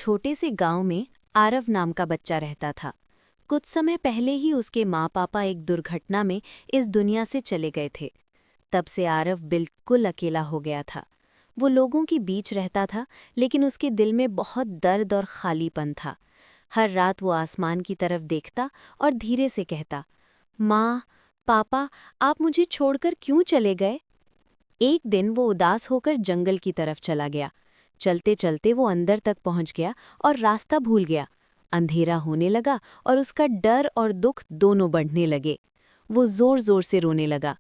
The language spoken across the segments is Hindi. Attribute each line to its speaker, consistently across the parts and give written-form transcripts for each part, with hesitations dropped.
Speaker 1: छोटे से गांव में आरव नाम का बच्चा रहता था। कुछ समय पहले ही उसके माँ पापा एक दुर्घटना में इस दुनिया से चले गए थे। तब से आरव बिल्कुल अकेला हो गया था। वो लोगों के बीच रहता था, लेकिन उसके दिल में बहुत दर्द और खालीपन था। हर रात वो आसमान की तरफ देखता और धीरे से कहता, माँ, पापा, आप मुझे छोड़कर क्यों चले गए? एक दिन वो उदास होकर जंगल की तरफ चला गया। चलते चलते वो अंदर तक पहुंच गया और रास्ता भूल गया। अंधेरा होने लगा और उसका डर और दुख दोनों बढ़ने लगे। वो जोर जोर से रोने लगा।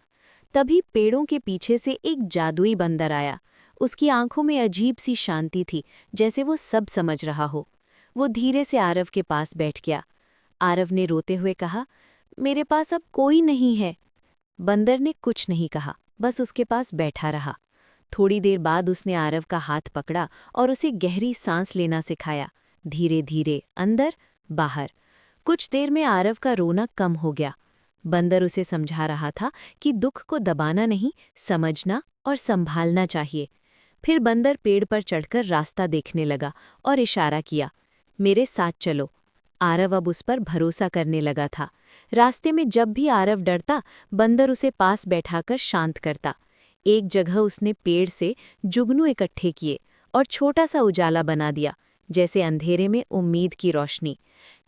Speaker 1: तभी पेड़ों के पीछे से एक जादुई बंदर आया। उसकी आंखों में अजीब सी शांति थी, जैसे वो सब समझ रहा हो। वो धीरे से आरव के पास बैठ गया। आरव ने रोते हुए कहा, मेरे पास अब कोई नहीं है। बंदर ने कुछ नहीं कहा, बस उसके पास बैठा रहा। थोड़ी देर बाद उसने आरव का हाथ पकड़ा और उसे गहरी सांस लेना सिखाया। धीरे धीरे अंदर, बाहर। कुछ देर में आरव का रोना कम हो गया। बंदर उसे समझा रहा था कि दुख को दबाना नहीं, समझना और संभालना चाहिए। फिर बंदर पेड़ पर चढ़कर रास्ता देखने लगा और इशारा किया, मेरे साथ चलो। आरव अब उस पर भरोसा करने लगा था। रास्ते में जब भी आरव डरता, बंदर उसे पास बैठाकर शांत करता। एक जगह उसने पेड़ से जुगनू इकट्ठे किए और छोटा सा उजाला बना दिया, जैसे अंधेरे में उम्मीद की रोशनी।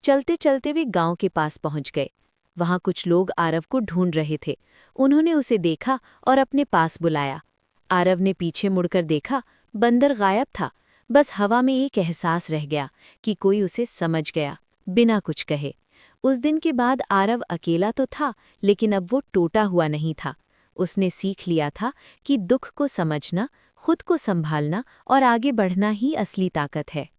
Speaker 1: चलते चलते वे गांव के पास पहुंच गए। वहां कुछ लोग आरव को ढूंढ रहे थे। उन्होंने उसे देखा और अपने पास बुलाया। आरव ने पीछे मुड़कर देखा, बंदर गायब था। बस हवा में एक एहसास रह गया कि कोई उसे समझ गया, बिना कुछ कहे। उस दिन के बाद आरव अकेला तो था, लेकिन अब वो टूटा हुआ नहीं था। उसने सीख लिया था कि दुख को समझना, खुद को संभालना और आगे बढ़ना ही असली ताकत है।